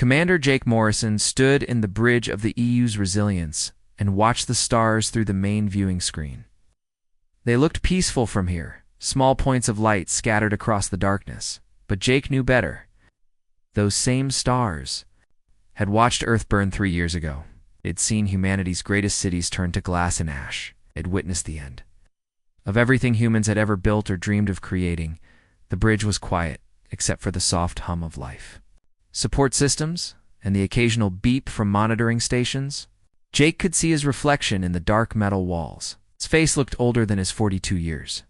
Commander Jake Morrison stood in the bridge of the EU's resilience and watched the stars through the main viewing screen. They looked peaceful from here, small points of light scattered across the darkness, but Jake knew better. Those same stars had watched Earth burn 3 years ago. They'd seen humanity's greatest cities turn to glass and ash. They'd witnessed the end. Of everything humans had ever built or dreamed of creating, the bridge was quiet, except for the soft hum of life. Support systems, and the occasional beep from monitoring stations. Jake could see his reflection in the dark metal walls. His face looked older than his 42 years.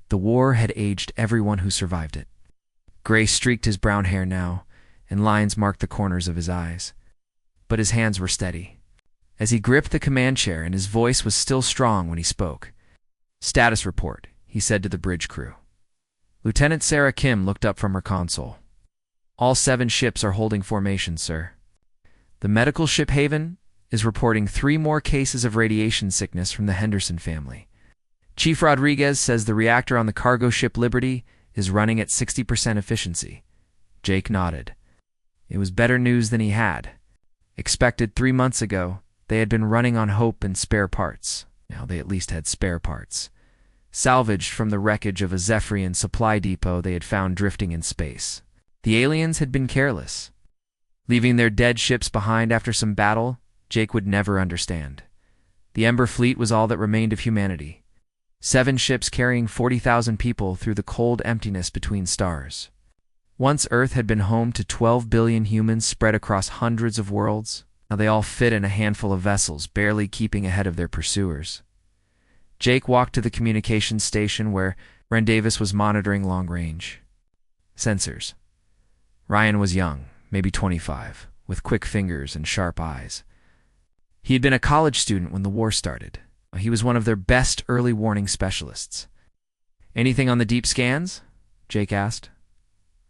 The war had aged everyone who survived it. Gray streaked his brown hair now, and lines marked the corners of his eyes. But his hands were steady. As he gripped the command chair, and his voice was still strong when he spoke. "Status report," he said to the bridge crew. Lieutenant Sarah Kim looked up from her console. "All 7 ships are holding formation, sir. The medical ship Haven is reporting 3 more cases of radiation sickness from the Henderson family. Chief Rodriguez says the reactor on the cargo ship Liberty is running at 60% efficiency." Jake nodded. It was better news than he had expected 3 months ago. They had been running on hope and spare parts. Now they at least had spare parts, salvaged from the wreckage of a Zephyrian supply depot they had found drifting in space. The aliens had been careless, leaving their dead ships behind after some battle Jake would never understand. The Ember Fleet was all that remained of humanity. 7 ships carrying 40,000 people through the cold emptiness between stars. Once Earth had been home to 12 billion humans spread across hundreds of worlds. Now they all fit in a handful of vessels, barely keeping ahead of their pursuers. Jake walked to the communications station where Ren Davis was monitoring long-range sensors. Ryan was young, maybe 25, with quick fingers and sharp eyes. He had been a college student when the war started. He was one of their best early warning specialists. "Anything on the deep scans?" Jake asked.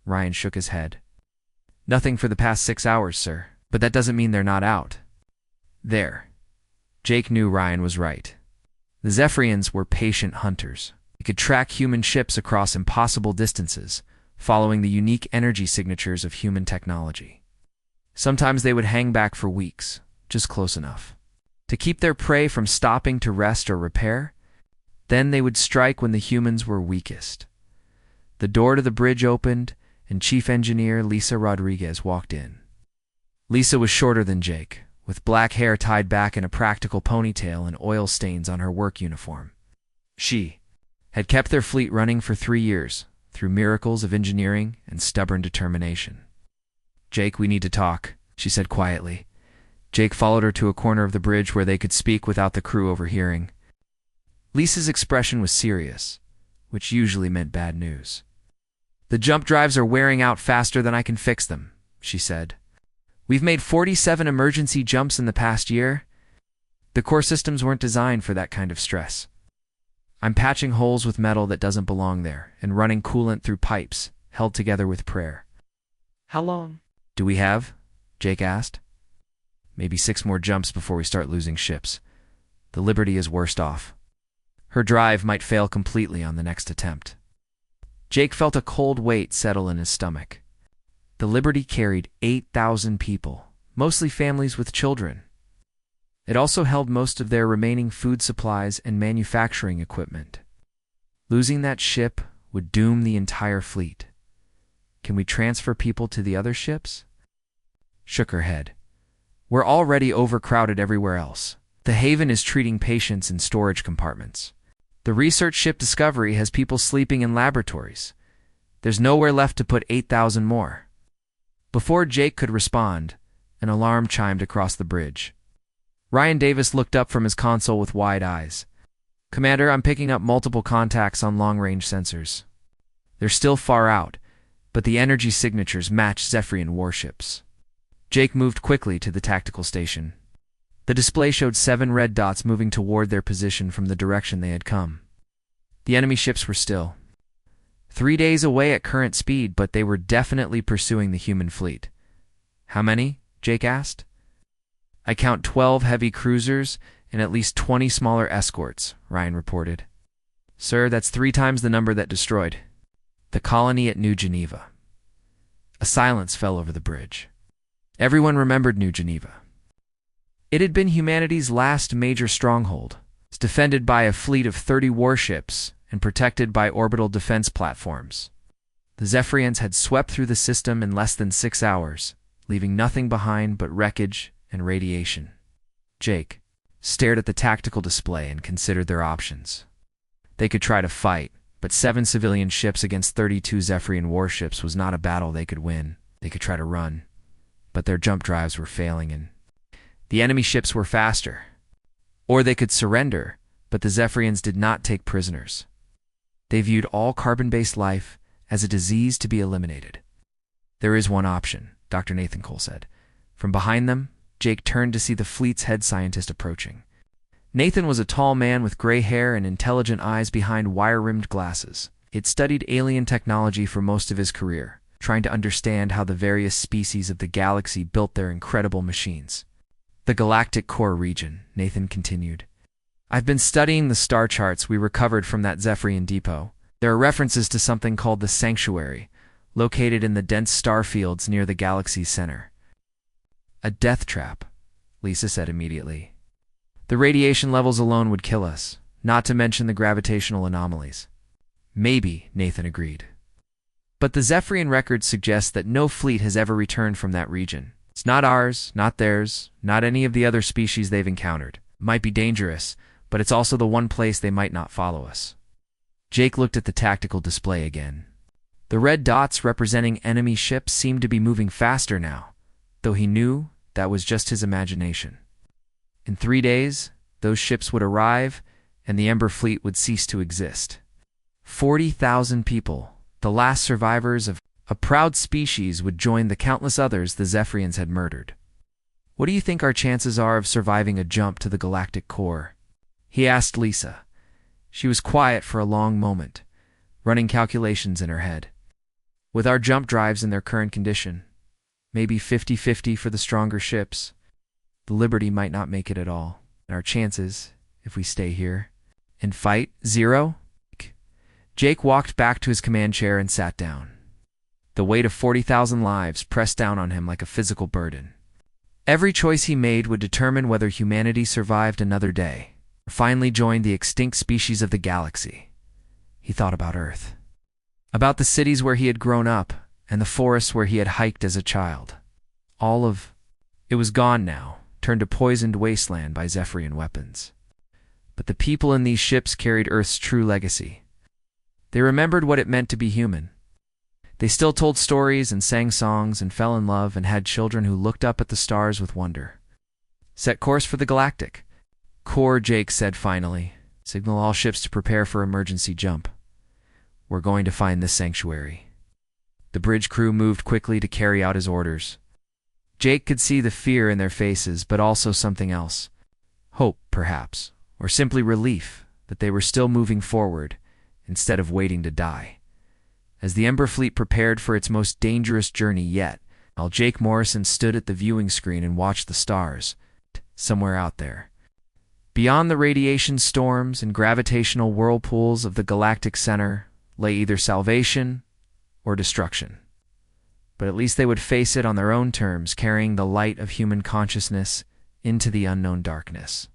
Ryan shook his head. "Nothing for the past 6 hours, sir. But that doesn't mean they're not out." There. Jake knew Ryan was right. The Zephyrians were patient hunters. They could track human ships across impossible distances, following the unique energy signatures of human technology. Sometimes they would hang back for weeks, just close enough to keep their prey from stopping to rest or repair. Then they would strike when the humans were weakest. The door to the bridge opened, and Chief Engineer Lisa Rodriguez walked in. Lisa was shorter than Jake, with black hair tied back in a practical ponytail and oil stains on her work uniform. She had kept their fleet running for 3 years, through miracles of engineering and stubborn determination. "Jake, we need to talk," she said quietly. Jake followed her to a corner of the bridge where they could speak without the crew overhearing. Lisa's expression was serious, which usually meant bad news. "The jump drives are wearing out faster than I can fix them," she said. "We've made 47 emergency jumps in the past year. The core systems weren't designed for that kind of stress. I'm patching holes with metal that doesn't belong there and running coolant through pipes held together with prayer." "How long do we have?" Jake asked. "Maybe 6 more jumps before we start losing ships. The Liberty is worst off. Her drive might fail completely on the next attempt." Jake felt a cold weight settle in his stomach. The Liberty carried 8,000 people, mostly families with children. It also held most of their remaining food supplies and manufacturing equipment. Losing that ship would doom the entire fleet. "Can we transfer people to the other ships?" Shook her head. "We're already overcrowded everywhere else. The Haven is treating patients in storage compartments. The research ship Discovery has people sleeping in laboratories. There's nowhere left to put 8,000 more." Before Jake could respond, an alarm chimed across the bridge. Ryan Davis looked up from his console with wide eyes. "Commander, I'm picking up multiple contacts on long-range sensors. They're still far out, but the energy signatures match Zephyrian warships." Jake moved quickly to the tactical station. The display showed 7 red dots moving toward their position from the direction they had come. The enemy ships were still 3 days away at current speed, but they were definitely pursuing the human fleet. "How many?" Jake asked. "I count 12 heavy cruisers and at least 20 smaller escorts," Ryan reported. "Sir, that's 3 times the number that destroyed the colony at New Geneva." A silence fell over the bridge. Everyone remembered New Geneva. It had been humanity's last major stronghold, defended by a fleet of 30 warships and protected by orbital defense platforms. The Zephyrians had swept through the system in less than 6 hours, leaving nothing behind but wreckage and radiation. Jake stared at the tactical display and considered their options. They could try to fight, but 7 civilian ships against 32 Zephyrian warships was not a battle they could win. They could try to run, but their jump drives were failing and the enemy ships were faster. Or they could surrender, but the Zephyrians did not take prisoners. They viewed all carbon-based life as a disease to be eliminated. There is one option, Dr. Nathan Cole said. From behind them, Jake turned to see the fleet's head scientist approaching. Nathan was a tall man with gray hair and intelligent eyes behind wire-rimmed glasses. He had studied alien technology for most of his career, trying to understand how the various species of the galaxy built their incredible machines. The Galactic Core region, Nathan continued. I've been studying the star charts we recovered from that Zephyrian depot. There are references to something called the Sanctuary, located in the dense star fields near the galaxy's center. A death trap, Lisa said immediately. The radiation levels alone would kill us, not to mention the gravitational anomalies. Maybe, Nathan agreed. But the Zephyrian records suggest that no fleet has ever returned from that region. It's not ours, not theirs, not any of the other species they've encountered. It might be dangerous, but it's also the one place they might not follow us. Jake looked at the tactical display again. The red dots representing enemy ships seemed to be moving faster now, though he knew that was just his imagination. In 3 days, those ships would arrive, and the Ember Fleet would cease to exist. 40,000 people, the last survivors of a proud species, would join the countless others the Zephyrians had murdered. What do you think our chances are of surviving a jump to the galactic core? He asked Lisa. She was quiet for a long moment, running calculations in her head. With our jump drives in their current condition, maybe 50-50 for the stronger ships. The Liberty might not make it at all. And our chances, if we stay here and fight, 0? Jake walked back to his command chair and sat down. The weight of 40,000 lives pressed down on him like a physical burden. Every choice he made would determine whether humanity survived another day, or finally joined the extinct species of the galaxy. He thought about Earth, about the cities where he had grown up, and the forests where he had hiked as a child. All of it was gone now, turned to poisoned wasteland by Zephyrian weapons. But the people in these ships carried Earth's true legacy. They remembered what it meant to be human. They still told stories and sang songs and fell in love and had children who looked up at the stars with wonder. Set course for the galactic core, Jake said finally. Signal all ships to prepare for emergency jump. We're going to find this sanctuary. The bridge crew moved quickly to carry out his orders. Jake could see the fear in their faces, but also something else. Hope, perhaps, or simply relief that they were still moving forward instead of waiting to die. As the Ember Fleet prepared for its most dangerous journey yet, while Jake Morrison stood at the viewing screen and watched the stars, somewhere out there. Beyond the radiation storms and gravitational whirlpools of the galactic center lay either salvation or destruction. But at least they would face it on their own terms, carrying the light of human consciousness into the unknown darkness.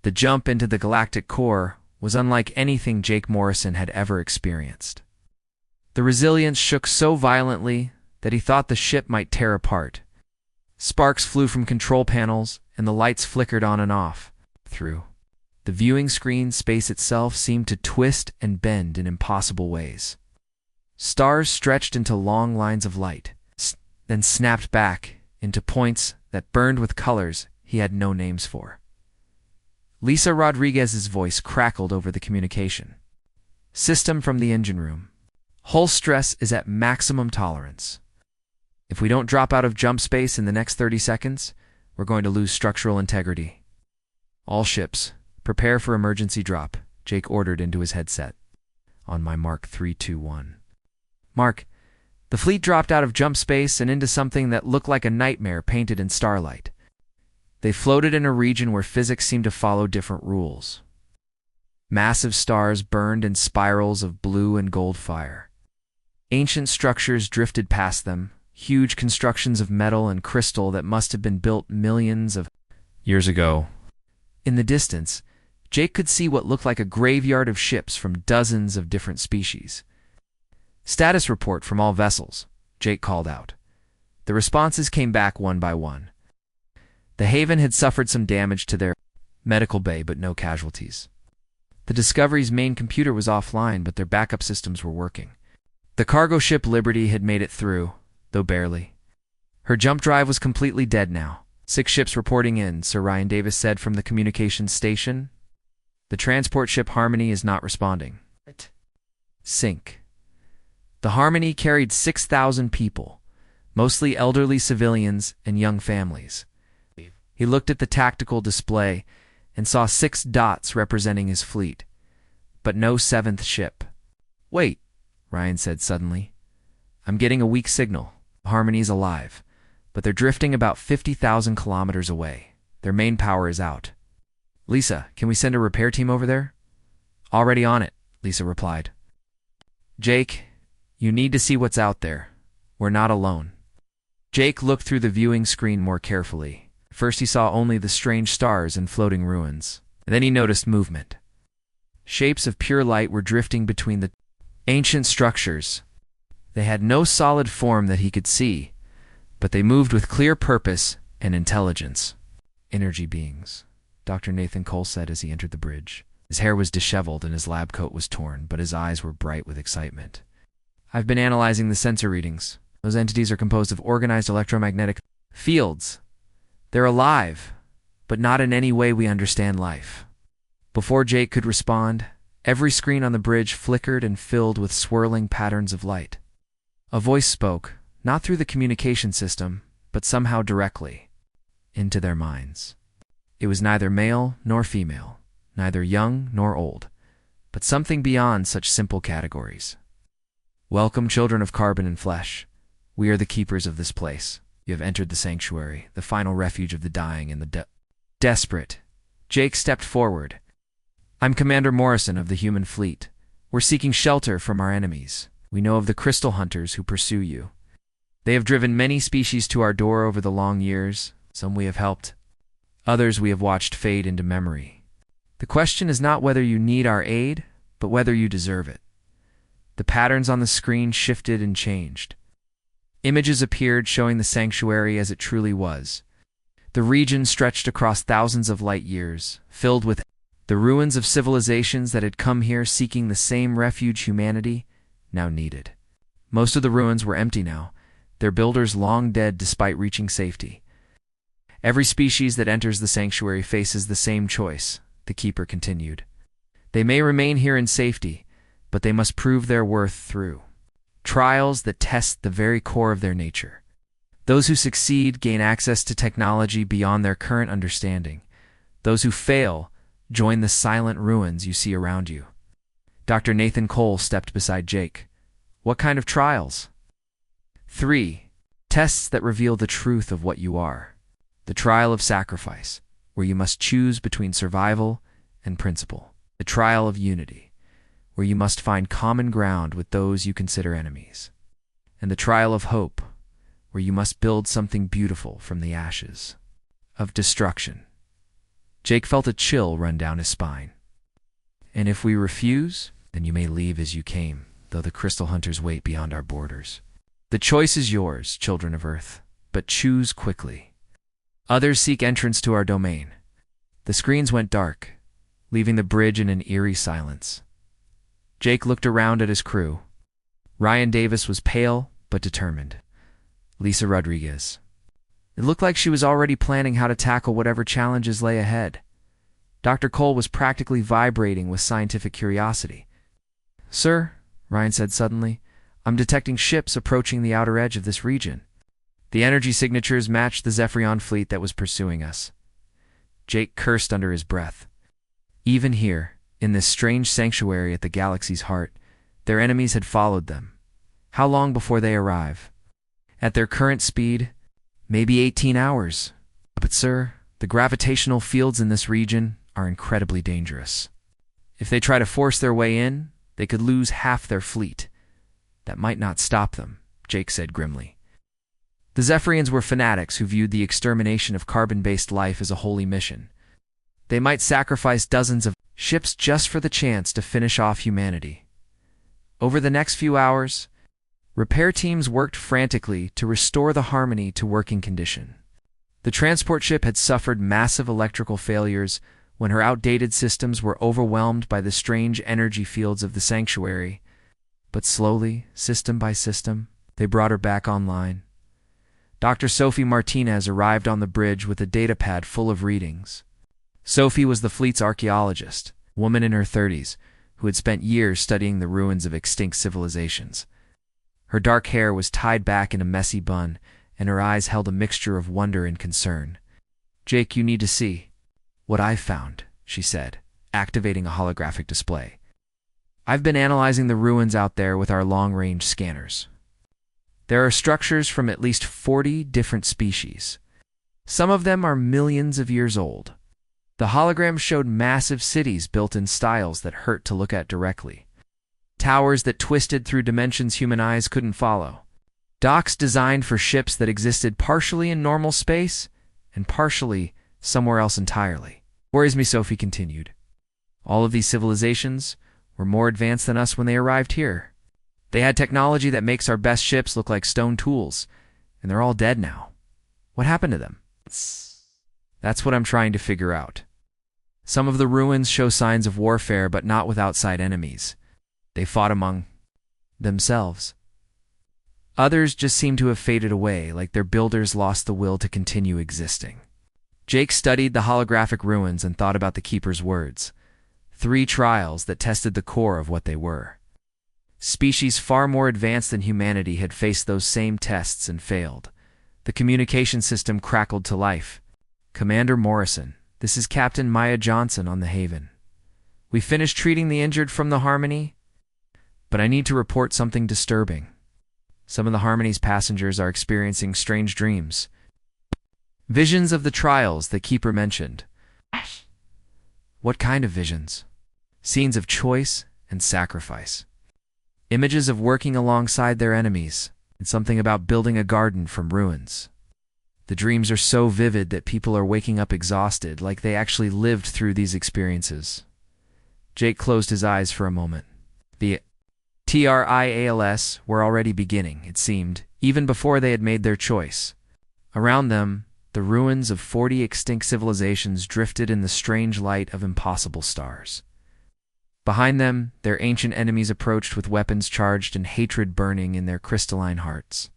The jump into the galactic core was unlike anything Jake Morrison had ever experienced. The resilience shook so violently that he thought the ship might tear apart. Sparks flew from control panels, and the lights flickered on and off. Through the viewing screen, space itself seemed to twist and bend in impossible ways. Stars stretched into long lines of light, then snapped back into points that burned with colors he had no names for. Lisa Rodriguez's voice crackled over the communication. System from the engine room. Hull stress is at maximum tolerance. If we don't drop out of jump space in the next 30 seconds, we're going to lose structural integrity. All ships, prepare for emergency drop, Jake ordered into his headset. On my mark, 3, 2, 1. Mark, the fleet dropped out of jump space and into something that looked like a nightmare painted in starlight. They floated in a region where physics seemed to follow different rules. Massive stars burned in spirals of blue and gold fire. Ancient structures drifted past them, huge constructions of metal and crystal that must have been built millions of years ago. In the distance, Jake could see what looked like a graveyard of ships from dozens of different species. "Status report from all vessels," Jake called out. The responses came back one by one. The Haven had suffered some damage to their medical bay, but no casualties. The Discovery's main computer was offline, but their backup systems were working. The cargo ship Liberty had made it through, though barely. Her jump drive was completely dead now. 6 ships reporting in, Sir Ryan Davis said from the communications station. The transport ship Harmony is not responding. Sink. The Harmony carried 6,000 people, mostly elderly civilians and young families. He looked at the tactical display and saw 6 dots representing his fleet, but no 7th ship. "Wait," Ryan said suddenly. "I'm getting a weak signal. Harmony's alive, but they're drifting about 50,000 kilometers away. Their main power is out." "Lisa, can we send a repair team over there?" "Already on it," Lisa replied. "Jake, you need to see what's out there. We're not alone." Jake looked through the viewing screen more carefully. First he saw only the strange stars and floating ruins. Then he noticed movement. Shapes of pure light were drifting between the ancient structures. They had no solid form that he could see, but they moved with clear purpose and intelligence. "Energy beings," Dr. Nathan Cole said as he entered the bridge. His hair was disheveled and his lab coat was torn, but his eyes were bright with excitement. "I've been analyzing the sensor readings. Those entities are composed of organized electromagnetic fields. They're alive, but not in any way we understand life." Before Jake could respond, every screen on the bridge flickered and filled with swirling patterns of light. A voice spoke, not through the communication system, but somehow directly, into their minds. It was neither male nor female, neither young nor old, but something beyond such simple categories. "Welcome, children of carbon and flesh. We are the keepers of this place. You have entered the sanctuary, the final refuge of the dying and the desperate." Jake stepped forward. "I'm Commander Morrison of the human fleet. We're seeking shelter from our enemies. We know of the crystal hunters who pursue you. They have driven many species to our door over the long years. Some we have helped. Others we have watched fade into memory. The question is not whether you need our aid, but whether you deserve it." The patterns on the screen shifted and changed. Images appeared showing the sanctuary as it truly was. The region stretched across thousands of light years, filled with the ruins of civilizations that had come here seeking the same refuge humanity now needed. Most of the ruins were empty now, their builders long dead despite reaching safety. "Every species that enters the sanctuary faces the same choice," the keeper continued. "They may remain here in safety, but they must prove their worth through trials that test the very core of their nature. Those who succeed gain access to technology beyond their current understanding. Those who fail join the silent ruins you see around you." Dr. Nathan Cole stepped beside Jake. "What kind of trials?" 3. Tests that reveal the truth of what you are. The trial of sacrifice, where you must choose between survival and principle. The trial of unity, where you must find common ground with those you consider enemies. And the trial of hope, where you must build something beautiful from the ashes of destruction. Jake felt a chill run down his spine. "And if we refuse, then you may leave as you came, though the crystal hunters wait beyond our borders. The choice is yours, children of Earth, but choose quickly. Others seek entrance to our domain." The screens went dark, leaving the bridge in an eerie silence. Jake looked around at his crew. Ryan Davis was pale but determined. Lisa Rodriguez. It looked like she was already planning how to tackle whatever challenges lay ahead. Dr. Cole was practically vibrating with scientific curiosity. "Sir," Ryan said suddenly, "I'm detecting ships approaching the outer edge of this region. The energy signatures match the Zephyrion fleet that was pursuing us." Jake cursed under his breath. Even here, in this strange sanctuary at the galaxy's heart, their enemies had followed them. How long before they arrive? At their current speed, maybe 18 hours. But sir, the gravitational fields in this region are incredibly dangerous. If they try to force their way in, they could lose half their fleet. That might not stop them, Jake said grimly. The Zephyrians were fanatics who viewed the extermination of carbon-based life as a holy mission. They might sacrifice dozens of ships just for the chance to finish off humanity. Over the next few hours, repair teams worked frantically to restore the Harmony to working condition. The transport ship had suffered massive electrical failures when her outdated systems were overwhelmed by the strange energy fields of the sanctuary, but slowly, system by system, they brought her back online. Dr. Sophie Martinez arrived on the bridge with a datapad full of readings. Sophie was the fleet's archaeologist, a woman in her 30s, who had spent years studying the ruins of extinct civilizations. Her dark hair was tied back in a messy bun, and her eyes held a mixture of wonder and concern. "Jake, you need to see what I've found," she said, activating a holographic display. "I've been analyzing the ruins out there with our long-range scanners. There are structures from at least 40 different species. Some of them are millions of years old. The hologram showed massive cities built in styles that hurt to look at directly. Towers that twisted through dimensions human eyes couldn't follow. Docks designed for ships that existed partially in normal space and partially somewhere else entirely." "Worries me," Sophie continued. "All of these civilizations were more advanced than us when they arrived here. They had technology that makes our best ships look like stone tools, and they're all dead now. What happened to them?" "That's what I'm trying to figure out. Some of the ruins show signs of warfare, but not with outside enemies. They fought among themselves. Others just seem to have faded away, like their builders lost the will to continue existing." Jake studied the holographic ruins and thought about the Keeper's words. 3 trials that tested the core of what they were. Species far more advanced than humanity had faced those same tests and failed. The communication system crackled to life. "Commander Morrison, this is Captain Maya Johnson on the Haven. We finished treating the injured from the Harmony, but I need to report something disturbing. Some of the Harmony's passengers are experiencing strange dreams. Visions of the trials the Keeper mentioned." "What kind of visions?" "Scenes of choice and sacrifice. Images of working alongside their enemies, and something about building a garden from ruins. The dreams are so vivid that people are waking up exhausted, like they actually lived through these experiences." Jake closed his eyes for a moment. The trials were already beginning, it seemed, even before they had made their choice. Around them, the ruins of 40 extinct civilizations drifted in the strange light of impossible stars. Behind them, their ancient enemies approached with weapons charged and hatred burning in their crystalline hearts.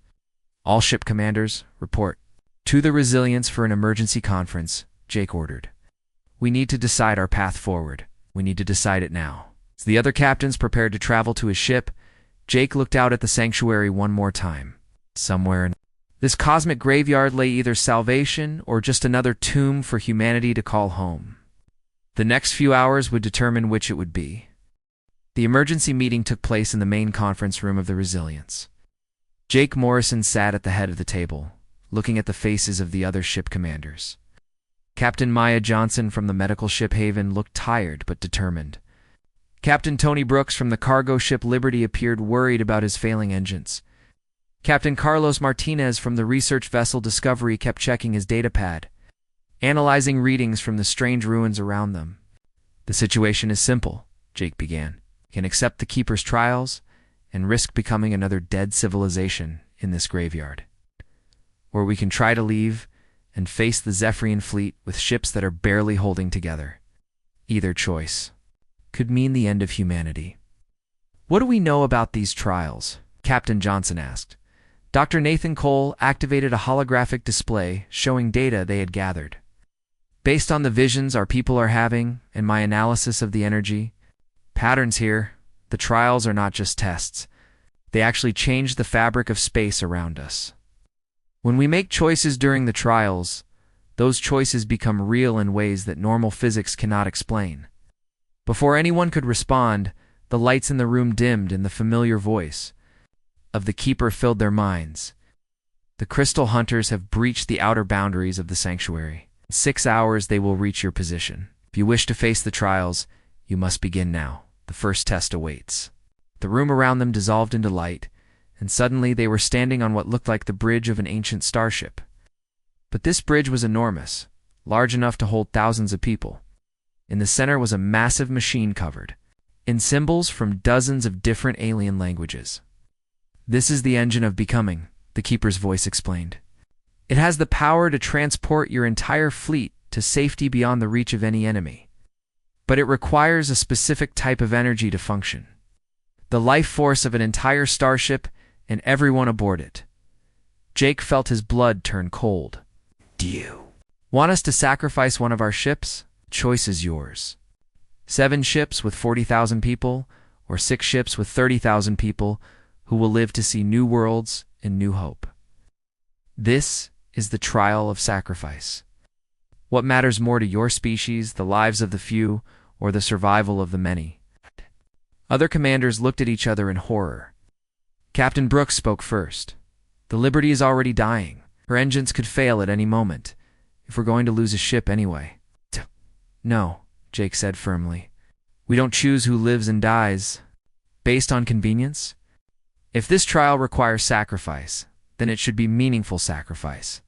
"All ship commanders, report to the Resilience for an emergency conference," Jake ordered. "We need to decide our path forward. We need to decide it now." As the other captains prepared to travel to his ship, Jake looked out at the sanctuary one more time. Somewhere in this cosmic graveyard lay either salvation or just another tomb for humanity to call home. The next few hours would determine which it would be. The emergency meeting took place in the main conference room of the Resilience. Jake Morrison sat at the head of the table, looking at the faces of the other ship commanders. Captain Maya Johnson from the medical ship Haven looked tired but determined. Captain Tony Brooks from the cargo ship Liberty appeared worried about his failing engines. Captain Carlos Martinez from the research vessel Discovery kept checking his datapad, analyzing readings from the strange ruins around them. "The situation is simple," Jake began. "We can accept the Keeper's trials and risk becoming another dead civilization in this graveyard. Or we can try to leave and face the Zephyrian fleet with ships that are barely holding together. Either choice could mean the end of humanity." "What do we know about these trials?" Captain Johnson asked. Dr. Nathan Cole activated a holographic display showing data they had gathered. "Based on the visions our people are having and my analysis of the energy patterns here, the trials are not just tests. They actually change the fabric of space around us. When we make choices during the trials, those choices become real in ways that normal physics cannot explain." Before anyone could respond, the lights in the room dimmed and the familiar voice of the Keeper filled their minds. "The Crystal Hunters have breached the outer boundaries of the sanctuary. In 6 hours they will reach your position. If you wish to face the trials, you must begin now. The first test awaits." The room around them dissolved into light, and suddenly they were standing on what looked like the bridge of an ancient starship. But this bridge was enormous, large enough to hold thousands of people. In the center was a massive machine covered in symbols from dozens of different alien languages. "This is the engine of becoming," the keeper's voice explained. "It has the power to transport your entire fleet to safety beyond the reach of any enemy. But it requires a specific type of energy to function. The life force of an entire starship and everyone aboard it." Jake felt his blood turn cold. "Do you want us to sacrifice one of our ships? Choice is yours. 7 ships with 40,000 people, or 6 ships with 30,000 people who will live to see new worlds and new hope. This is the trial of sacrifice. What matters more to your species, the lives of the few or the survival of the many?" Other commanders looked at each other in horror. Captain Brooks spoke first. "The Liberty is already dying. Her engines could fail at any moment, if we're going to lose a ship anyway." "No," Jake said firmly. "We don't choose who lives and dies based on convenience. If this trial requires sacrifice, then it should be meaningful sacrifice."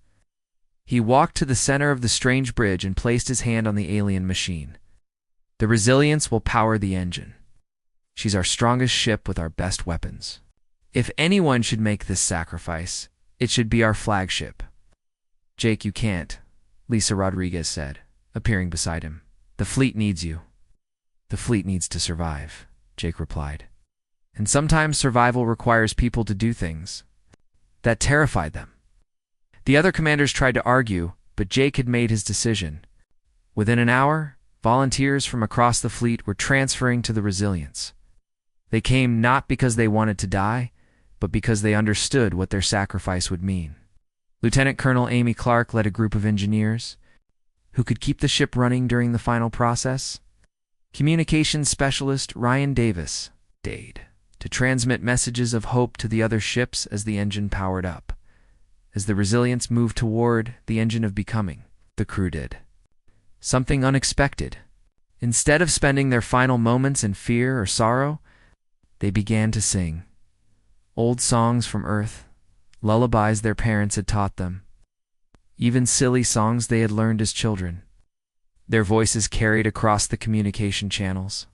He walked to the center of the strange bridge and placed his hand on the alien machine. "The resilience will power the engine. She's our strongest ship with our best weapons. If anyone should make this sacrifice, it should be our flagship." "Jake, you can't," Lisa Rodriguez said, appearing beside him. "The fleet needs you." "The fleet needs to survive," Jake replied. "And sometimes survival requires people to do things that terrified them." The other commanders tried to argue, but Jake had made his decision. Within an hour, volunteers from across the fleet were transferring to the Resilience. They came not because they wanted to die, but because they understood what their sacrifice would mean. Lieutenant Colonel Amy Clark led a group of engineers who could keep the ship running during the final process. Communications specialist Ryan Davis stayed to transmit messages of hope to the other ships as the engine powered up. As the Resilience moved toward the engine of becoming, the crew did something unexpected. Instead of spending their final moments in fear or sorrow, they began to sing old songs from Earth, lullabies their parents had taught them, even silly songs they had learned as children. Their voices carried across the communication channels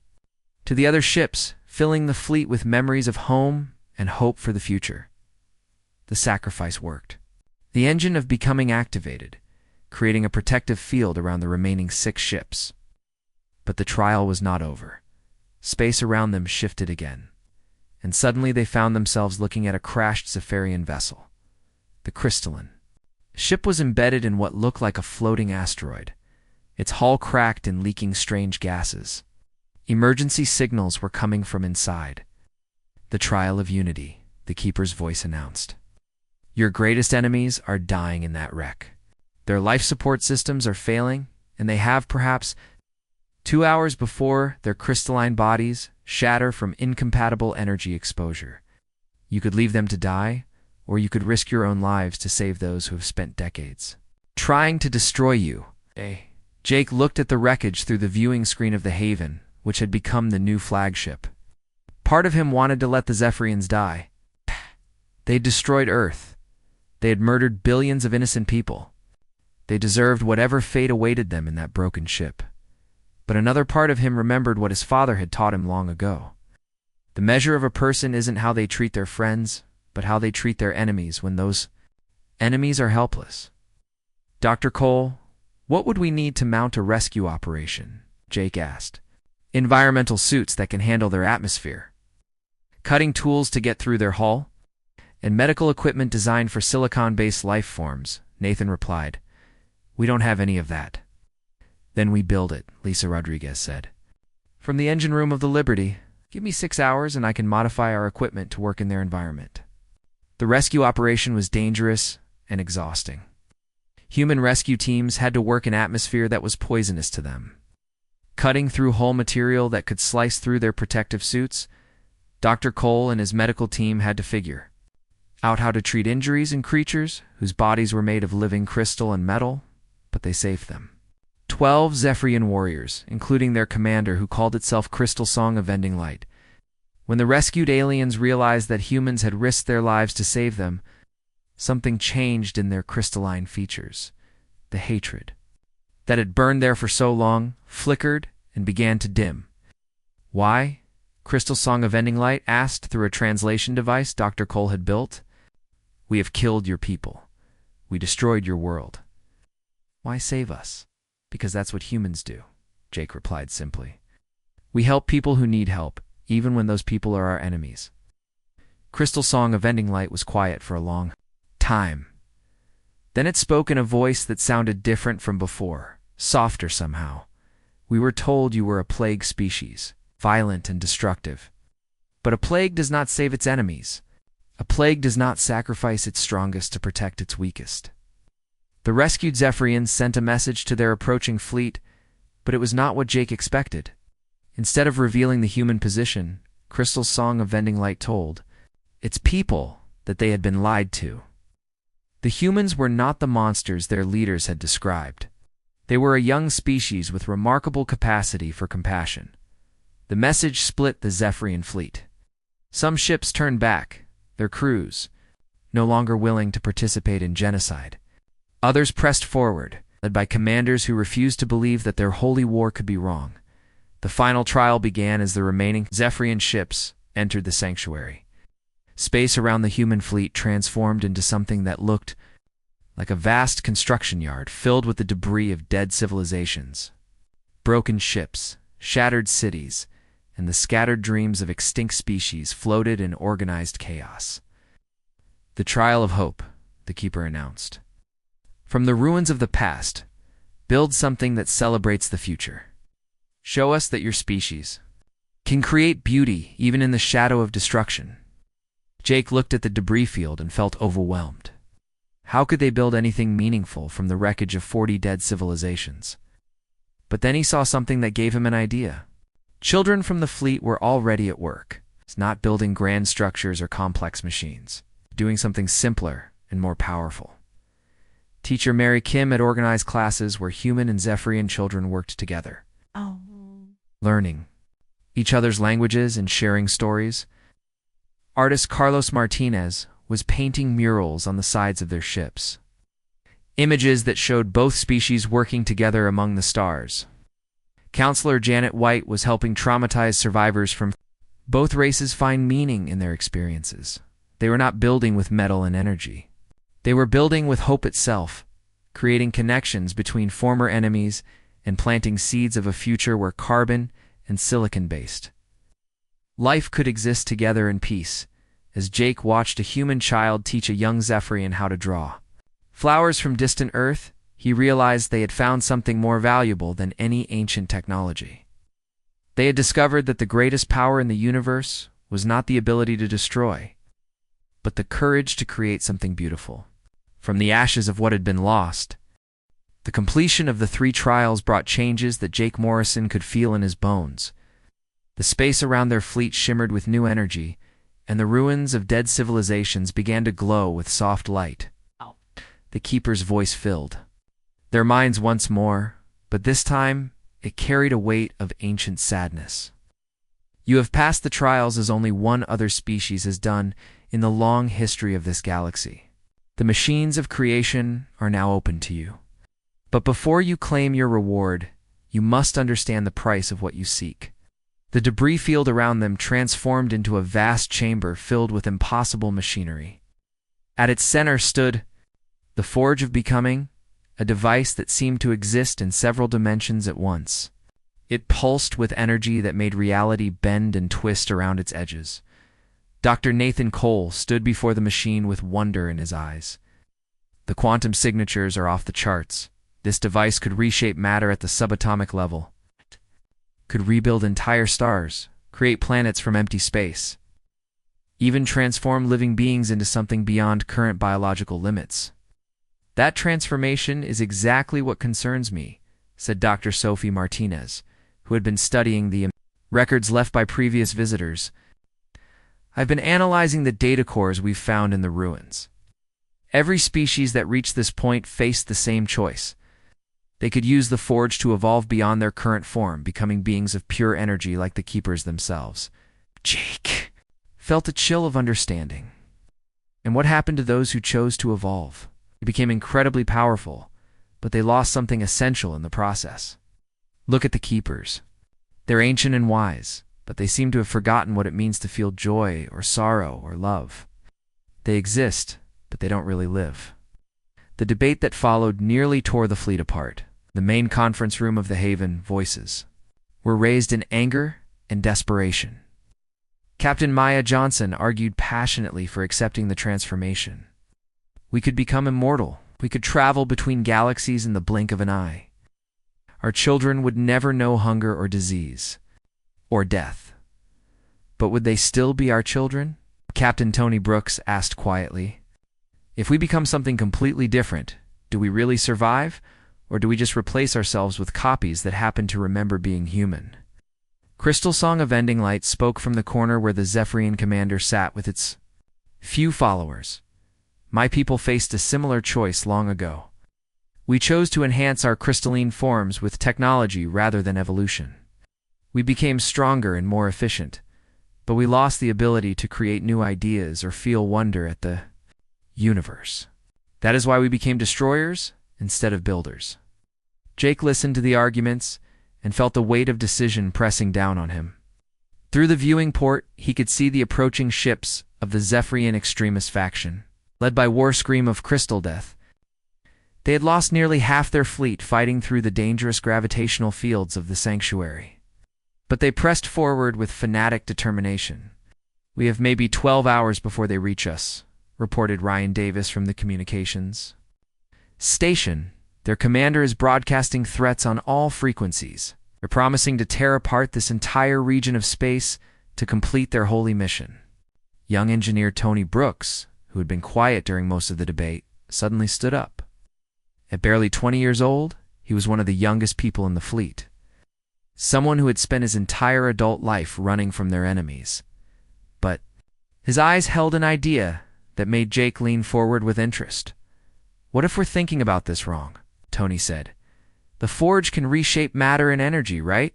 to the other ships, filling the fleet with memories of home and hope for the future. The sacrifice worked. The engine of becoming activated, creating a protective field around the remaining 6 ships. But the trial was not over. Space around them shifted again, and suddenly they found themselves looking at a crashed Zephyrian vessel, the Crystalline. The ship was embedded in what looked like a floating asteroid, its hull cracked and leaking strange gases. Emergency signals were coming from inside. "The trial of unity," the keeper's voice announced. "Your greatest enemies are dying in that wreck. Their life support systems are failing, and they have perhaps 2 hours before their crystalline bodies shatter from incompatible energy exposure. You could leave them to die, or you could risk your own lives to save those who have spent decades trying to destroy you." Jake looked at the wreckage through the viewing screen of the Haven, which had become the new flagship. Part of him wanted to let the Zephyrians die. They'd destroyed Earth. They had murdered billions of innocent people. They deserved whatever fate awaited them in that broken ship. But another part of him remembered what his father had taught him long ago. The measure of a person isn't how they treat their friends, but how they treat their enemies when those enemies are helpless. "Dr. Cole, what would we need to mount a rescue operation?" Jake asked. "Environmental suits that can handle their atmosphere, cutting tools to get through their hull, and medical equipment designed for silicon-based life forms," Nathan replied. "We don't have any of that." "Then we build it," Lisa Rodriguez said. "From the engine room of the Liberty. Give me 6 hours and I can modify our equipment to work in their environment." The rescue operation was dangerous and exhausting. Human rescue teams had to work in atmosphere that was poisonous to them. Cutting through hull material that could slice through their protective suits, Dr. Cole and his medical team had to figure out how to treat injuries in creatures whose bodies were made of living crystal and metal, but they saved them. 12 Zephyrian warriors, including their commander who called itself Crystal Song of Ending Light, When the rescued aliens realized that humans had risked their lives to save them, something changed in their crystalline features. The hatred that had burned there for so long flickered and began to dim. Why? Crystal Song of Ending Light asked through a translation device Dr. Cole had built. We have killed your people. We destroyed your world. Why save us? Because that's what humans do, Jake replied simply. We help people who need help, even when those people are our enemies. Crystal Song of Ending Light was quiet for a long time. Then it spoke in a voice that sounded different from before, softer somehow. We were told you were a plague species, violent and destructive. But a plague does not save its enemies. A plague does not sacrifice its strongest to protect its weakest. The rescued Zephyrians sent a message to their approaching fleet, but it was not what Jake expected. Instead of revealing the human position, Crystal's Song of Ending Light told its people that they had been lied to. The humans were not the monsters their leaders had described. They were a young species with remarkable capacity for compassion. The message split the Zephyrian fleet. Some ships turned back, their crews, no longer willing to participate in genocide. Others pressed forward, led by commanders who refused to believe that their holy war could be wrong. The final trial began as the remaining Zephyrian ships entered the sanctuary. Space around the human fleet transformed into something that looked like a vast construction yard filled with the debris of dead civilizations. Broken ships, shattered cities, and the scattered dreams of extinct species floated in organized chaos. The trial of hope, the keeper announced. From the ruins of the past, build something that celebrates the future. Show us that your species can create beauty even in the shadow of destruction. Jake looked at the debris field and felt overwhelmed. How could they build anything meaningful from the wreckage of 40 dead civilizations? But then he saw something that gave him an idea. Children from the fleet were already at work, not building grand structures or complex machines, doing something simpler and more powerful. Teacher Mary Kim had organized classes where human and Zephyrian children worked together, learning each other's languages and sharing stories. Artist Carlos Martinez was painting murals on the sides of their ships, images that showed both species working together among the stars. Counselor Janet White was helping traumatized survivors from both races find meaning in their experiences. They were not building with metal and energy. They were building with hope itself, creating connections between former enemies and planting seeds of a future where carbon and silicon-based life could exist together in peace. As Jake watched a human child teach a young Zephyrian how to draw flowers from distant Earth, he realized they had found something more valuable than any ancient technology. They had discovered that the greatest power in the universe was not the ability to destroy, but the courage to create something beautiful. From the ashes of what had been lost, the completion of the 3 trials brought changes that Jake Morrison could feel in his bones. The space around their fleet shimmered with new energy, and the ruins of dead civilizations began to glow with soft light. The keeper's voice filled their minds once more, but this time it carried a weight of ancient sadness. You have passed the trials as only one other species has done in the long history of this galaxy. The machines of creation are now open to you. But before you claim your reward, you must understand the price of what you seek. The debris field around them transformed into a vast chamber filled with impossible machinery. At its center stood the Forge of Becoming, a device that seemed to exist in several dimensions at once. It pulsed with energy that made reality bend and twist around its edges. Dr. Nathan Cole stood before the machine with wonder in his eyes. The quantum signatures are off the charts. This device could reshape matter at the subatomic level, could rebuild entire stars, create planets from empty space, even transform living beings into something beyond current biological limits. That transformation is exactly what concerns me, said Dr. Sophie Martinez, who had been studying the records left by previous visitors. I've been analyzing the data cores we've found in the ruins. Every species that reached this point faced the same choice. They could use the Forge to evolve beyond their current form, becoming beings of pure energy like the Keepers themselves. Jake, felt a chill of understanding. And what happened to those who chose to evolve? They became incredibly powerful, but they lost something essential in the process. Look at the keepers. They're ancient and wise, but they seem to have forgotten what it means to feel joy or sorrow or love. They exist, but they don't really live. The debate that followed nearly tore the fleet apart. The main conference room of the Haven, voices were raised in anger and desperation. Captain Maya Johnson argued passionately for accepting the transformation. We could become immortal. We could travel between galaxies in the blink of an eye. Our children would never know hunger or disease, or death. But would they still be our children? Captain Tony Brooks asked quietly. If we become something completely different, do we really survive, or do we just replace ourselves with copies that happen to remember being human? Crystal Song of Ending Light spoke from the corner where the Zephyrian commander sat with its few followers. My people faced a similar choice long ago. We chose to enhance our crystalline forms with technology rather than evolution. We became stronger and more efficient, but we lost the ability to create new ideas or feel wonder at the universe. That is why we became destroyers instead of builders. Jake listened to the arguments and felt the weight of decision pressing down on him. Through the viewing port, he could see the approaching ships of the Zephyrian extremist faction, led by War Scream of Crystal Death. They had lost nearly half their fleet fighting through the dangerous gravitational fields of the sanctuary. But they pressed forward with fanatic determination. We have maybe 12 hours before they reach us, reported Ryan Davis from the communications station. Their commander is broadcasting threats on all frequencies. They're promising to tear apart this entire region of space to complete their holy mission. Young engineer Tony Brooks, who had been quiet during most of the debate, suddenly stood up. At barely 20 years old, he was one of the youngest people in the fleet. Someone who had spent his entire adult life running from their enemies. But his eyes held an idea that made Jake lean forward with interest. What if we're thinking about this wrong? Tony said. The Forge can reshape matter and energy, right?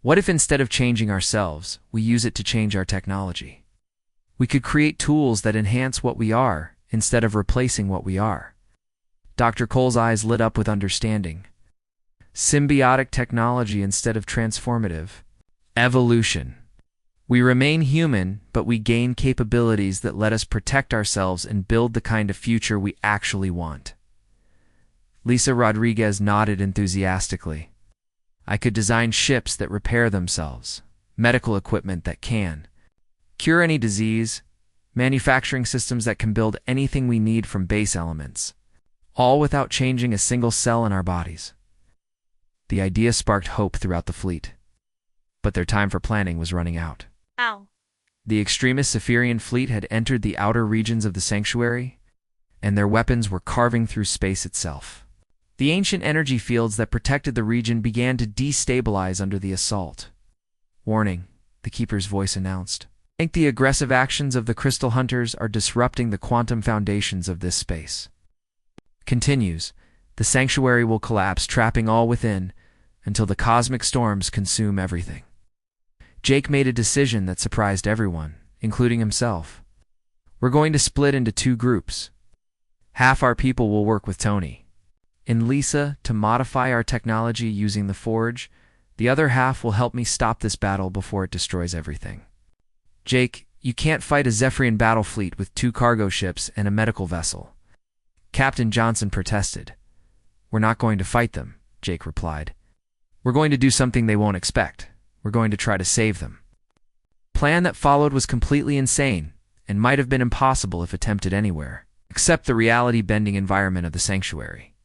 What if instead of changing ourselves, we use it to change our technology? We could create tools that enhance what we are instead of replacing what we are. Dr. Cole's eyes lit up with understanding. Symbiotic technology instead of transformative. Evolution. We remain human, but we gain capabilities that let us protect ourselves and build the kind of future we actually want. Lisa Rodriguez nodded enthusiastically. I could design ships that repair themselves, medical equipment that can cure any disease, manufacturing systems that can build anything we need from base elements, all without changing a single cell in our bodies. The idea sparked hope throughout the fleet. But their time for planning was running out. Ow. The extremist Zephyrian fleet had entered the outer regions of the sanctuary, and their weapons were carving through space itself. The ancient energy fields that protected the region began to destabilize under the assault. Warning, the Keeper's voice announced. I think the aggressive actions of the Crystal Hunters are disrupting the quantum foundations of this space. Continues, the sanctuary will collapse, trapping all within, until the cosmic storms consume everything. Jake made a decision that surprised everyone, including himself. We're going to split into two groups. Half our people will work with Tony and Lisa to modify our technology using the Forge. The other half will help me stop this battle before it destroys everything. Jake, you can't fight a Zephyrian battle fleet with 2 cargo ships and a medical vessel. Captain Johnson protested. We're not going to fight them, Jake replied. We're going to do something they won't expect. We're going to try to save them. The plan that followed was completely insane and might have been impossible if attempted anywhere, except the reality-bending environment of the sanctuary.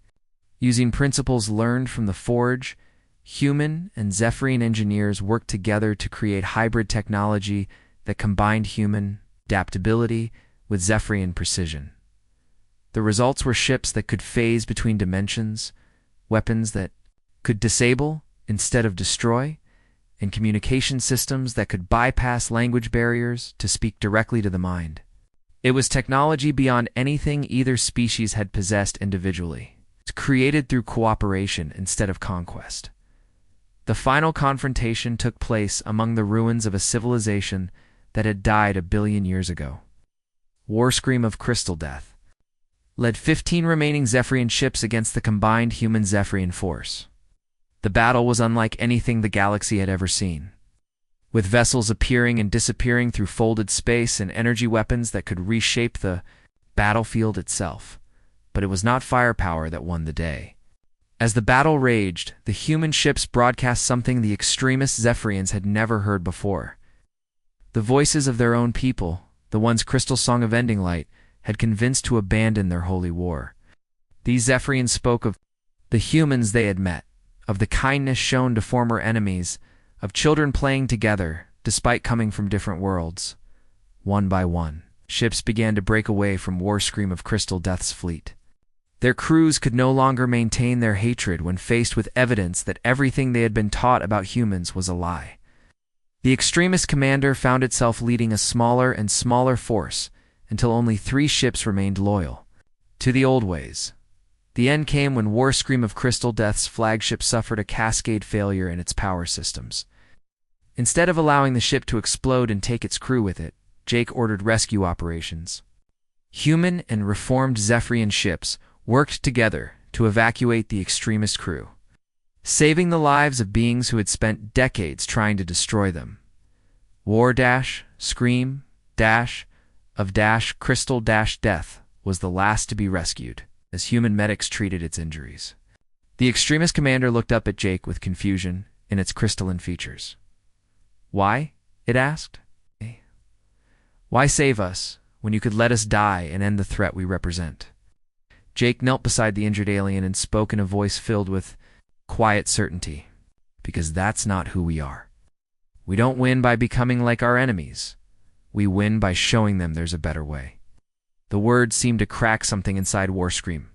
Using principles learned from the Forge, human and Zephyrian engineers worked together to create hybrid technology that combined human adaptability with Zephyrian precision. The results were ships that could phase between dimensions, weapons that could disable instead of destroy, and communication systems that could bypass language barriers to speak directly to the mind. It was technology beyond anything either species had possessed individually. It's created through cooperation instead of conquest. The final confrontation took place among the ruins of a civilization that had died 1 billion years ago. War scream of crystal death led 15 remaining Zephyrian ships against the combined human-Zephyrian force. The battle was unlike anything the galaxy had ever seen, with vessels appearing and disappearing through folded space and energy weapons that could reshape the battlefield itself. But it was not firepower that won the day. As the battle raged, the human ships broadcast something the extremist Zephyrians had never heard before. The voices of their own people, the ones Crystal Song of Ending Light had convinced to abandon their holy war. These Zephyrians spoke of the humans they had met, of the kindness shown to former enemies, of children playing together despite coming from different worlds. One by one, ships began to break away from War Scream of Crystal Death's fleet. Their crews could no longer maintain their hatred when faced with evidence that everything they had been taught about humans was a lie. The extremist commander found itself leading a smaller and smaller force until only 3 ships remained loyal to the old ways. The end came when War Scream of Crystal Death's flagship suffered a cascade failure in its power systems. Instead of allowing the ship to explode and take its crew with it, Jake ordered rescue operations. Human and reformed Zephyrian ships worked together to evacuate the extremist crew, saving the lives of beings who had spent decades trying to destroy them. War Dash, Scream, Dash, of Dash, Crystal Dash Death was the last to be rescued, as human medics treated its injuries. The extremist commander looked up at Jake with confusion in its crystalline features. "Why?" it asked. "Why save us, when you could let us die and end the threat we represent?" Jake knelt beside the injured alien and spoke in a voice filled with quiet certainty. "Because that's not who we are. We don't win by becoming like our enemies. We win by showing them there's a better way." The words seemed to crack something inside War Scream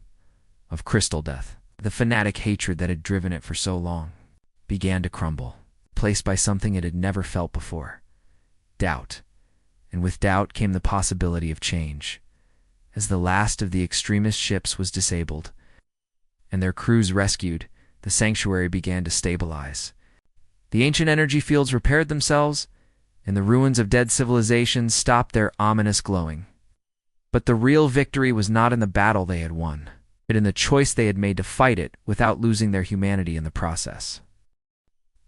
of Crystal Death. The fanatic hatred that had driven it for so long began to crumble, replaced by something it had never felt before: doubt. And with doubt came the possibility of change. As the last of the extremist ships was disabled and their crews rescued, the sanctuary began to stabilize. The ancient energy fields repaired themselves, and the ruins of dead civilizations stopped their ominous glowing. But the real victory was not in the battle they had won, but in the choice they had made to fight it without losing their humanity in the process.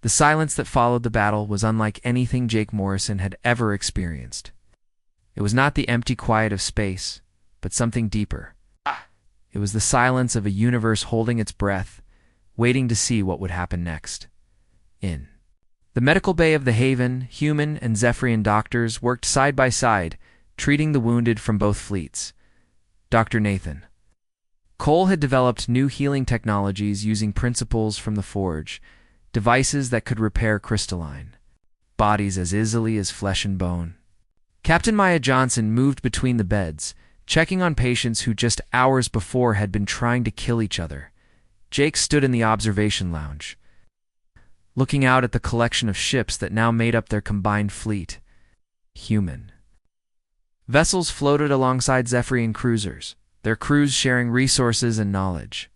The silence that followed the battle was unlike anything Jake Morrison had ever experienced. It was not the empty quiet of space, but something deeper. It was the silence of a universe holding its breath, waiting to see what would happen next. In the medical bay of the Haven, human and Zephyrian doctors worked side by side, treating the wounded from both fleets. Dr. Nathan Cole had developed new healing technologies using principles from the Forge, devices that could repair crystalline bodies as easily as flesh and bone. Captain Maya Johnson moved between the beds, checking on patients who just hours before had been trying to kill each other. Jake stood in the observation lounge, looking out at the collection of ships that now made up their combined fleet. Human vessels floated alongside Zephyrian cruisers, their crews sharing resources and knowledge.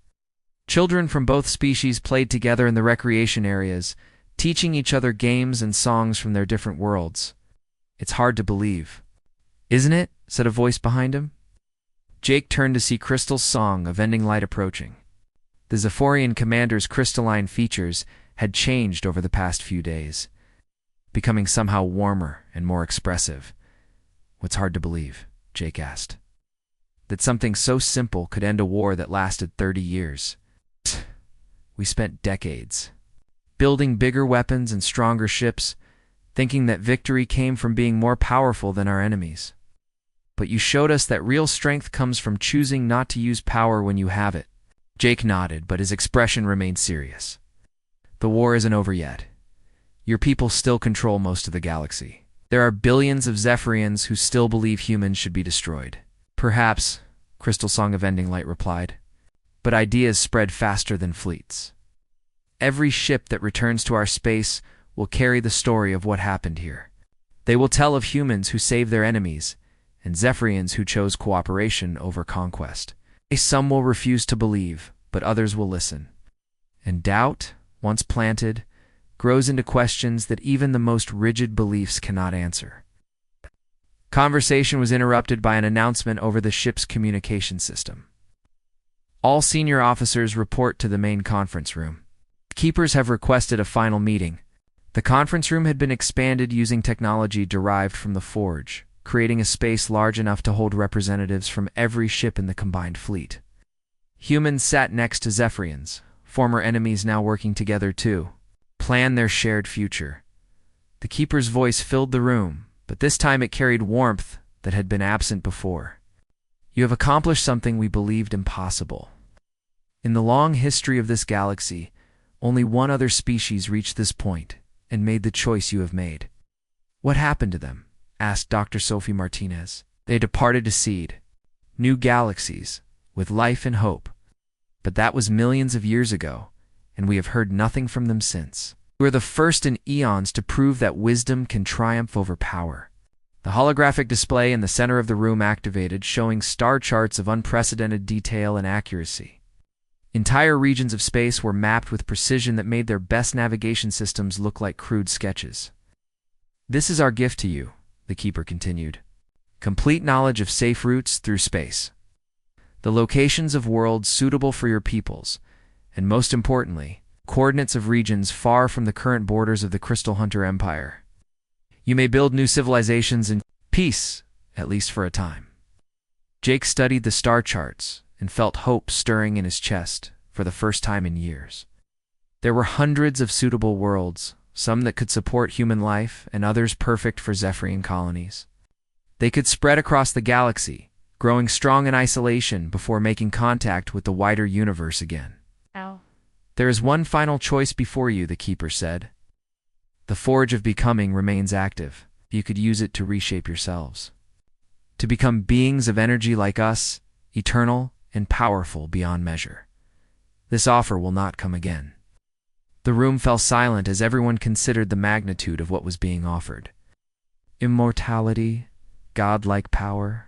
Children from both species played together in the recreation areas, teaching each other games and songs from their different worlds. "It's hard to believe, isn't it?" said a voice behind him. Jake turned to see Crystal's Song of Ending Light approaching. The Zephyrian commander's crystalline features had changed over the past few days, becoming somehow warmer and more expressive. "What's hard to believe?" Jake asked. "That something so simple could end a war that lasted 30 years. We spent decades building bigger weapons and stronger ships, thinking that victory came from being more powerful than our enemies. But you showed us that real strength comes from choosing not to use power when you have it." Jake nodded, but his expression remained serious. "The war isn't over yet. Your people still control most of the galaxy. There are billions of Zephyrians who still believe humans should be destroyed." "Perhaps," Crystal Song of Ending Light replied, "but ideas spread faster than fleets. Every ship that returns to our space will carry the story of what happened here. They will tell of humans who saved their enemies, and Zephyrians who chose cooperation over conquest. Some will refuse to believe, but others will listen. And doubt, once planted, grows into questions that even the most rigid beliefs cannot answer. Conversation was interrupted by an announcement over the ship's communication system. All senior officers report to the main conference room. Keepers have requested a final meeting. The conference room had been expanded using technology derived from the Forge, creating a space large enough to hold representatives from every ship in the combined fleet. Humans sat next to Zephyrians, former enemies now working together to plan their shared future. The Keeper's voice filled the room, but this time it carried warmth that had been absent before. You have accomplished something we believed impossible. In the long history of this galaxy, only one other species reached this point and made the choice you have made. What happened to them? Asked Dr. Sophie Martinez. They departed to seed new galaxies with life and hope. But that was millions of years ago, and we have heard nothing from them since. We are the first in eons to prove that wisdom can triumph over power. The holographic display in the center of the room activated, showing star charts of unprecedented detail and accuracy. Entire regions of space were mapped with precision that made their best navigation systems look like crude sketches. This is our gift to you, the Keeper continued. Complete knowledge of safe routes through space. The locations of worlds suitable for your peoples, and most importantly, coordinates of regions far from the current borders of the Crystal Hunter Empire. You may build new civilizations in peace, at least for a time. Jake studied the star charts and felt hope stirring in his chest for the first time in years. There were hundreds of suitable worlds, some that could support human life and others perfect for Zephyrian colonies. They could spread across the galaxy, growing strong in isolation before making contact with the wider universe again. Ow. There is one final choice before you, the Keeper said. The Forge of Becoming remains active. You could use it to reshape yourselves. To become beings of energy like us, eternal and powerful beyond measure. This offer will not come again. The room fell silent as everyone considered the magnitude of what was being offered. Immortality, godlike power,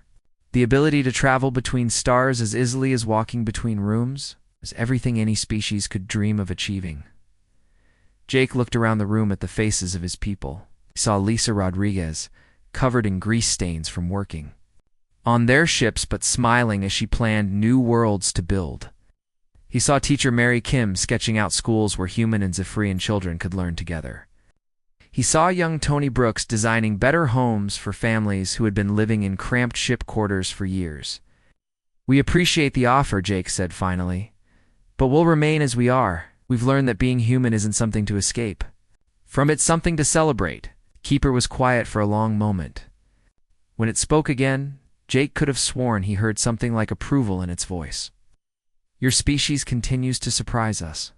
the ability to travel between stars as easily as walking between rooms, was everything any species could dream of achieving. Jake looked around the room at the faces of his people. He saw Lisa Rodriguez, covered in grease stains from working on their ships but smiling as she planned new worlds to build. He saw teacher Mary Kim sketching out schools where human and Zephyrian children could learn together. He saw young Tony Brooks designing better homes for families who had been living in cramped ship quarters for years. We appreciate the offer, Jake said finally, but we'll remain as we are. We've learned that being human isn't something to escape. From it's something to celebrate. Keeper was quiet for a long moment. When it spoke again, Jake could have sworn he heard something like approval in its voice. Your species continues to surprise us.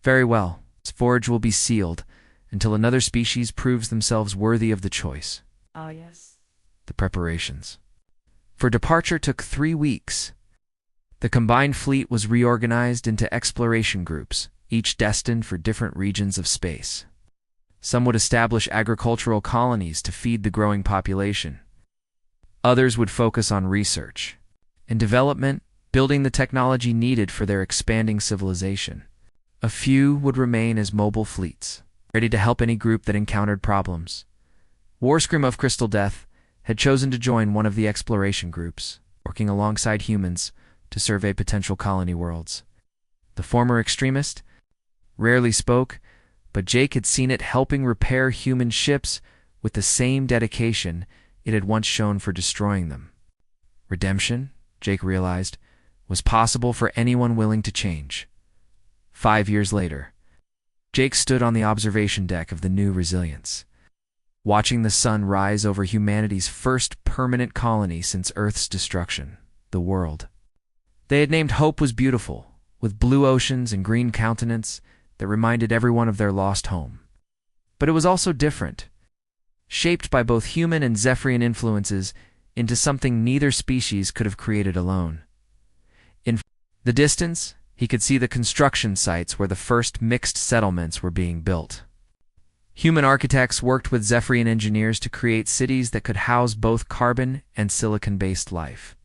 Very well, its forge will be sealed until another species proves themselves worthy of the choice. Ah, yes. The preparations for departure took 3 weeks. The combined fleet was reorganized into exploration groups, each destined for different regions of space. Some would establish agricultural colonies to feed the growing population. Others would focus on research and development, building the technology needed for their expanding civilization. A few would remain as mobile fleets, ready to help any group that encountered problems. Warscream of Crystal Death had chosen to join one of the exploration groups, working alongside humans to survey potential colony worlds. The former extremist rarely spoke, but Jake had seen it helping repair human ships with the same dedication it had once shown for destroying them. Redemption, Jake realized, was possible for anyone willing to change. 5 years later, Jake stood on the observation deck of the new Resilience, watching the sun rise over humanity's first permanent colony since Earth's destruction, the world. They had named Hope was beautiful, with blue oceans and green countenance that reminded everyone of their lost home. But it was also different, shaped by both human and Zephyrian influences into something neither species could have created alone. In the distance, he could see the construction sites where the first mixed settlements were being built. Human architects worked with Zephyrian engineers to create cities that could house both carbon and silicon-based life.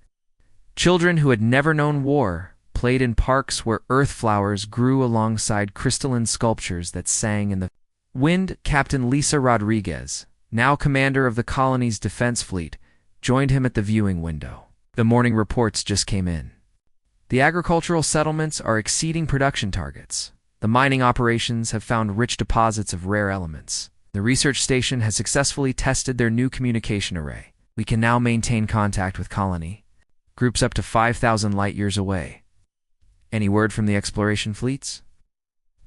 Children who had never known war played in parks where earth flowers grew alongside crystalline sculptures that sang in the wind. Captain Lisa Rodriguez, now commander of the colony's defense fleet, joined him at the viewing window. The morning reports just came in. The agricultural settlements are exceeding production targets. The mining operations have found rich deposits of rare elements. The research station has successfully tested their new communication array. We can now maintain contact with colony. Groups up to 5,000 light-years away. Any word from the exploration fleets?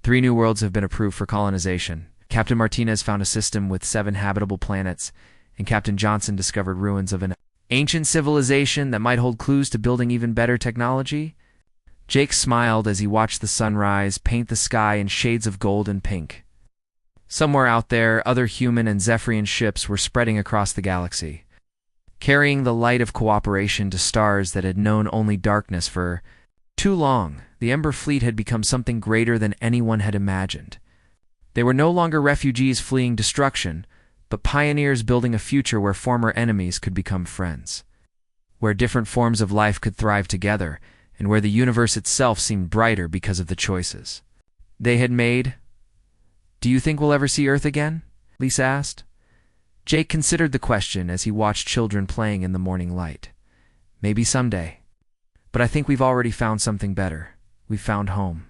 3 new worlds have been approved for colonization. Captain Martinez found a system with 7 habitable planets, and Captain Johnson discovered ruins of an ancient civilization that might hold clues to building even better technology. Jake smiled as he watched the sunrise paint the sky in shades of gold and pink. Somewhere out there, other human and Zephyrian ships were spreading across the galaxy, carrying the light of cooperation to stars that had known only darkness for too long. The Ember Fleet had become something greater than anyone had imagined. They were no longer refugees fleeing destruction, but pioneers building a future where former enemies could become friends, where different forms of life could thrive together, and where the universe itself seemed brighter because of the choices they had made. "Do you think we'll ever see Earth again?" Lisa asked. Jake considered the question as he watched children playing in the morning light. "Maybe someday. But I think we've already found something better. We've found home."